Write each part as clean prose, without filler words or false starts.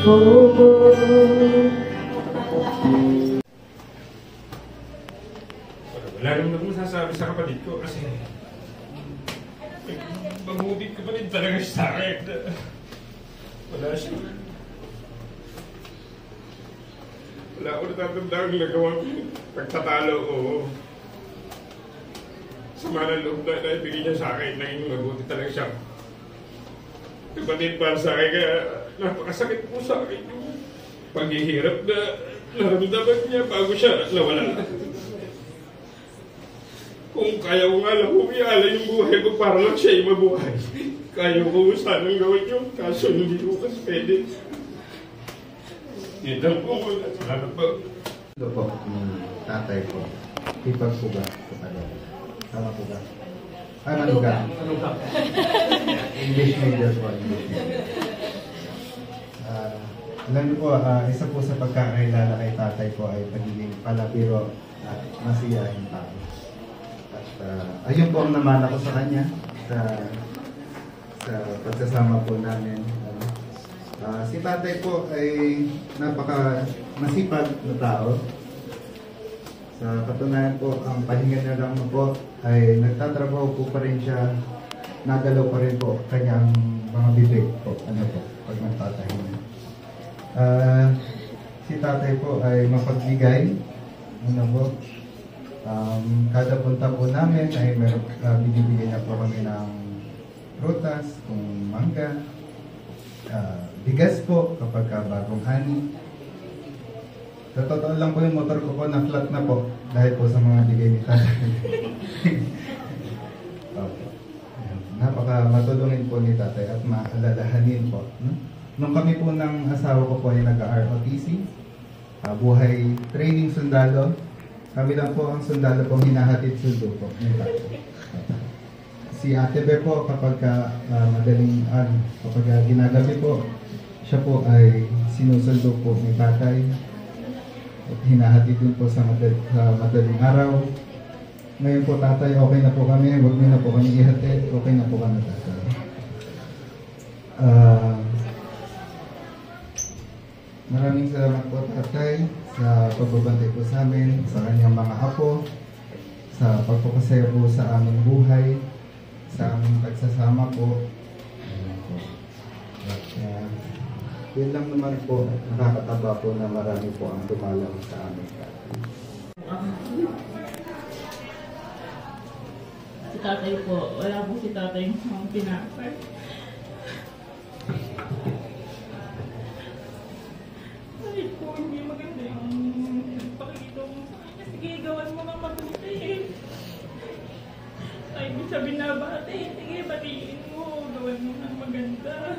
Wala naman ako masasabi sa kapatid ko kasi mabuting kapatid talaga siya sa akin. Wala siya. Wala ako natatandaan ang nagawa ko. Pagtatalo ko. Sama ng loob na ibigay niya sa akin. Naging mabuti talaga siya. Kapatid para sa akin, kaya napakasakit po sa akin yung paghihirap na naramdaman niya bago siya nawala. Kung kaya ko nga lang umiala yung buhay ko para lang siya ay mabuhay. Kaya ko sanang gawin yun, kaso hindi ko kasi pwede. Yun lang po. Salamat po. Ito po, tatay ko. Ipag po ba? Tama po ba? Ay, manuga. Manuga. English major po. Alam niyo po, isa po sa pagkakailala kay tatay ko ay pagiging palabiro at masiyahin tao. At ayun po ang namana ko sa kanya sa pagsasama po namin. Si tatay po ay napaka masipag na tao. Sa katunayan po, ang pahinga na lang po ay nagtatrabaho po pa rin siya, nagalaw pa rin po kanyang mga bibig po, pag nagtatahinga. Si tatay po ay mapagbigay, kada punta po namin ay binibigyan niya po kami ng prutas, kung mangga, bigas po kapag bagong ani. Sa totoo lang po yung motor ko na flat na po dahil po sa mga bigay ni tatay. Napaka matulungin po ni tatay at maalalahanin po. Nung kami po ng asawa ko po ay nag-ROTC, buhay training sundalo, kami lang po ang sundalo pong hinahatid sundo po ni tatay. Si Ate Be po kapag madaling kapag ginagabi po, siya po ay sinusundo po ni tatay at hinahatid din po sa madaling araw. Ngayon po tatay, okay na po kami, huwag niyo na po kami ihatid, okay na po kami tatay. Maraming salamat po tatay sa pagbabantay po sa amin, sa kanyang mga apo, sa pagpapasaya po sa aming buhay, sa aming pagsasama po. At yun lang naman po, nakakataba po na marami po ang dumalaw sa amin. Si tatay po, wala po si tatay ang pinapay. Kahit po hindi maganda yung pakikita mo sa kanya, sige gawan mo ng mabuti. Ay, di siya binabati, sige batiin mo, gawan mo ng maganda.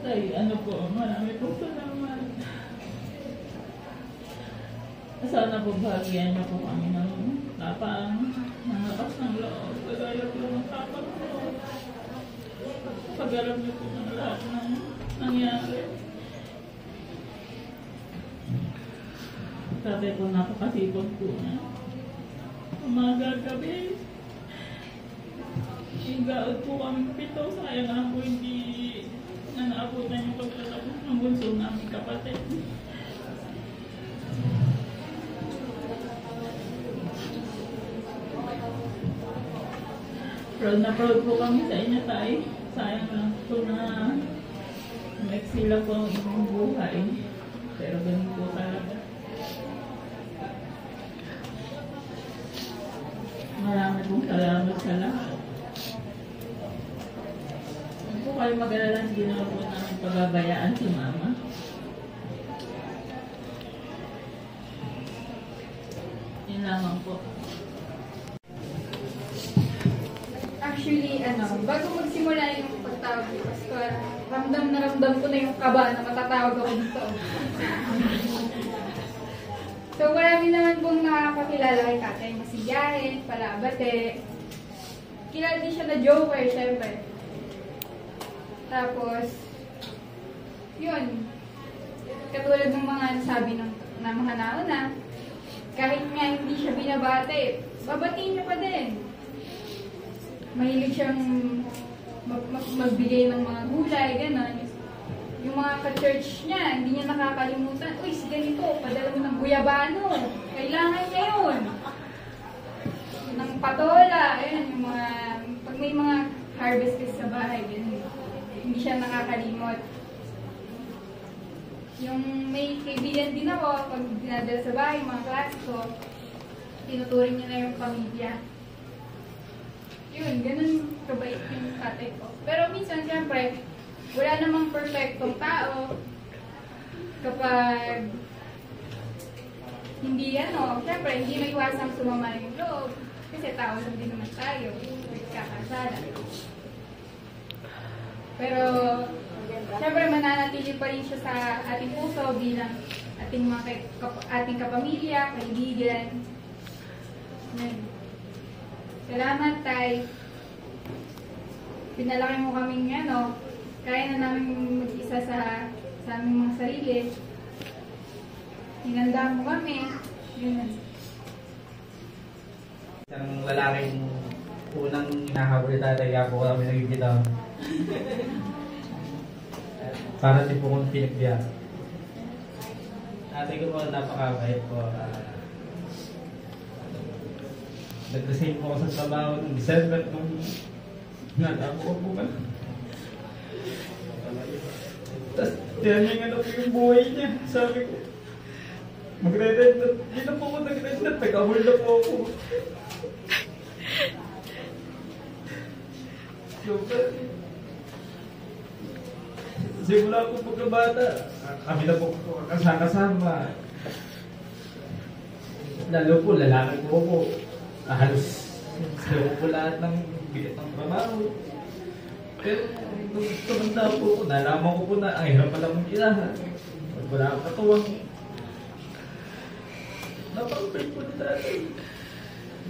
Tay, ano po, marami po salamat. Sana po bahagian niyo po kami ng lapang, ng lakas ng loob, kagaya po ng kapag po. Pag-alam niyo po ng lahat ng nangyari. Tatay po napakasipag po niya. Umaga gabi. Igaod po kami 7, sayang lang po hindi naabutan yung pagtatapos ng bunso namin kapatid. Proud na proud po kami sa inyo tayo. Sayang lang po na maiksi lang po ang inyong buhay. Pero ganun po talaga. Marami pong salamat sa lahat. Huwag po kayo mag-alala, hindi naman po namin pababayaan si Mama. Yun lamang po. Actually, bago magsimula yung pagtawag ni Pastor, ramdam ko na yung kaba na matatawag ako dito. So, marami naman pong nakakakilala kay tatay. Masiyahin, palabate. Kilala din siya na joker, syempre. Tapos, yun. Katulad ng mga sabi ng mga nauna, kahit nga hindi siya binabate, babatiin niya pa din. Mahilig siyang magbigay ng mga gulay, gano'n. Yung mga ka-church niya, hindi niya nakakalimutan, uy, si ganito, padala mo ng guyabano. Kailangan niya yun. Ng patola, ayun, yung mga, pag may mga harvest kasi sa bahay, ganun. Hindi siya nakakalimot. Yung may kaibigan din ako, pag dinadala sa bahay, mga klase ko, tinuturing niya na yung pamilya. Yun, ganun kabait yung tatay ko. Pero minsan, siyempre, wala namang perfectong tao. Kapag hindi siyempre, hindi may iwasang sumama yung loob. Kasi tao lang din naman tayo. Nagkakasala. Pero, siyempre, mananatili pa rin siya sa ating puso bilang ating kapamilya, kaibigan. Salamat, Tay. Pinalaki mo kaming kaya na namin mag-isa sa aming mga sarili. Hinanda mo kami. Yun. Isang lalaking unang hinahabol ni tatay, kaya po kami nagigitaw. Para din po kong pinagbiyak. Tatay ko po napakabait po. Nag-resign po ako sa trabaho noong December nung nalapo ko po ka. Tapos tinahingan na po yung buhay niya. Sabi ko, magre-rent. Hindi na po ako nag-rent. Nagkahul na po ako. Simula po pagkabata, kami na po kasama. Lalo po, lalaki po. Halos sila po lahat ng bigat ng trabaho. Pero nung tumanda po, nalaman ko po na ang hirap pala mong ilahan. Pag wala akong katuwang, napag-pay po ni tatay.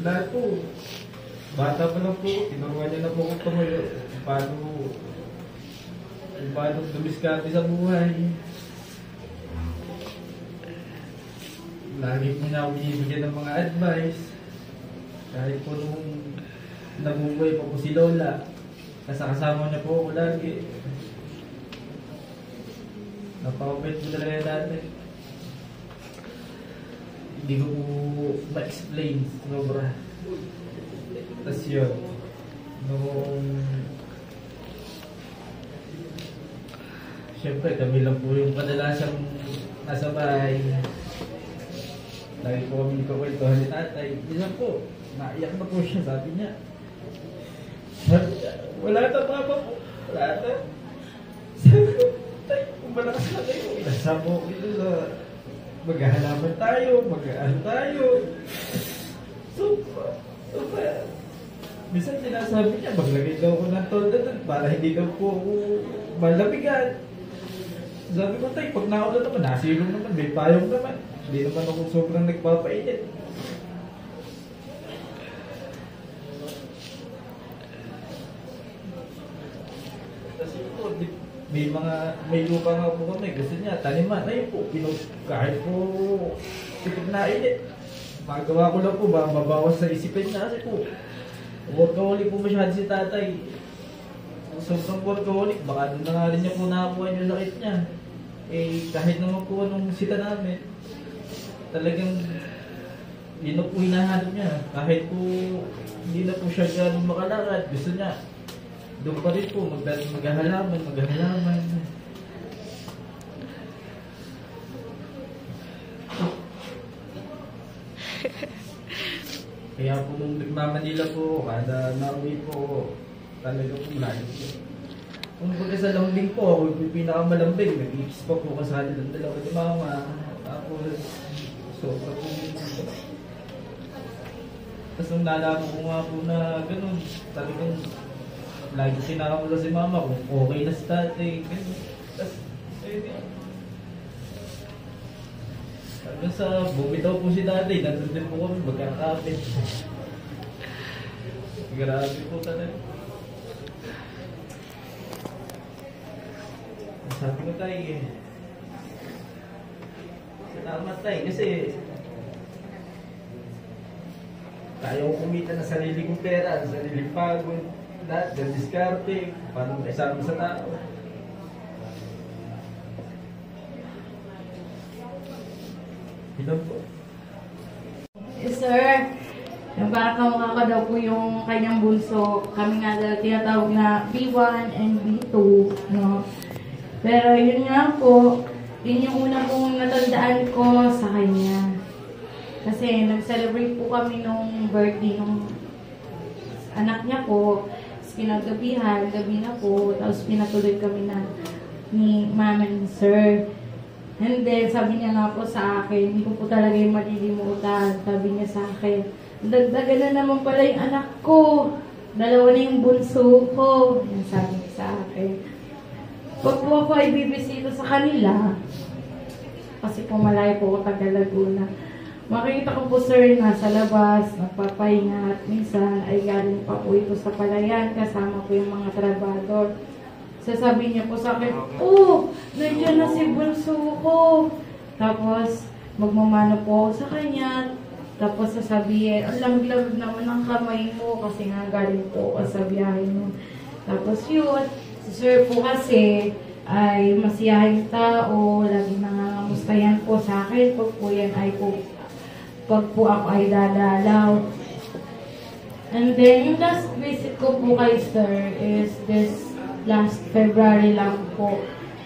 Lahat po. Bata pa lang po, tinuruan niya na po kung tumuyo. Paano dumiskarte sa buhay. Lagi po niya ako binibigyan ng mga advice. Kahit po nung nabubuhay pa po si Lola, kasama niya po ako lagi. Napakabait po talaga yung dati. Hindi ko po ma-explain. Sobra. Tapos yun, siyempre kami lang po yung kadalasang nasa bahay. Lagi po kami nagkakwentuhan ni tatay. Isa po, naiyak na po siya, sabi niya. Wala na papa po. Wala na. Sabi ko, tay, kung malakas na kayo, inasama ko ito sa maghahalaman tayo, mag-ano tayo. So, minsan sinasabi niya, maglagay daw ko ng tolda doon para hindi daw po ako malabigan. Sabi ko, tay, pag nakulat naman, nasilong naman, may payong naman. Hindi naman ako sobrang nagpapainit. Kasi po, may lupa nga po kami. Gusto niya, taniman. Ayun po, kahit po tipid na init. Magawa ko lang po, mabawas sa isipin niya. Kasi po, workaholic po masyado si tatay. Sobrang workaholic, baka doon na nga rin niya po nakakuha yung sakit niya. Eh, kahit naman po anong sita namin, talagang hindi na po hinahanap niya. Kahit po hindi na po siya gano'ng makalakad, gusto niya doon pa rin po maghahalaman. Kaya po nung nagmamanila po, kada nauwi po, talaga po lagi po. Kung baga sa lambing po, ako yung pinakamalambing, nag-iikis pa po kasali ng dalawa ni mama. Tapos, sobra po yun. Tapos nung nalaman ko nga po na gano'n, talagang lagi sinakamula si mama kung okay na si tatay, gano'n. Tapos, ayun yan. Hanggang sa bumitaw po si tatay, nandun din po kami, magkakapit. Grabe po talaga. Sabi ko tayo eh. Salamat tayo kasi tayo kumita ng sarili kong pera, sarili pagod, lahat, ng diskarte, paano kasama sa tao. Ilan po? Yes, sir. Yung parang kamukha ko daw po yung kanyang bunso. Kami nga daw tinatawag na B1 and B2. No? Pero yun nga po, yun yung una pong natandaan ko sa kanya. Kasi nag-celebrate po kami nung birthday nung anak niya po. Tapos kinagabihan, gabi na po. Tapos pinatuloy kami na ni mama ni sir. And then, sabi niya nga po sa akin, hindi ko po talaga yung malilimutan. Sabi niya sa akin, dagdagan na naman pala yung anak ko. Dalawa na yung bunso ko. Yan sabi niya sa akin. Pag po ako ay bibisita sa kanila, kasi po malayo po ako taga Laguna, makikita ko po sir nasa labas, nagpapahinga at minsan ay galing pa po ito sa palayan kasama po yung mga trabador. Sasabi niya po sa akin, oh, nandiyan na si bunso ko. Tapos, magmamano po ako sa kanya. Tapos sasabihin, ang lamig-lamig naman ang kamay mo kasi nga galing po ako sa biyahe mo. Tapos yun, si sir po kasi ay masiyahing tao, lagi nangangamustayan po sa akin. Pag po yan ay po, pag po ako ay dadalaw. And then, yung last visit ko po kay sir is this last February lang po.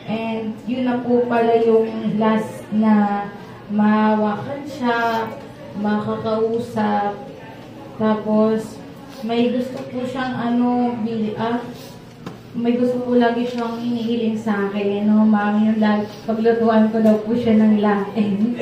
And yun na po pala yung last na mahawakan siya, makakausap. Tapos, may gusto po siyang may gusto po lagi siyang hinihiling sa akin. No? Mami, yung paglutuan ko daw po siya ng laing.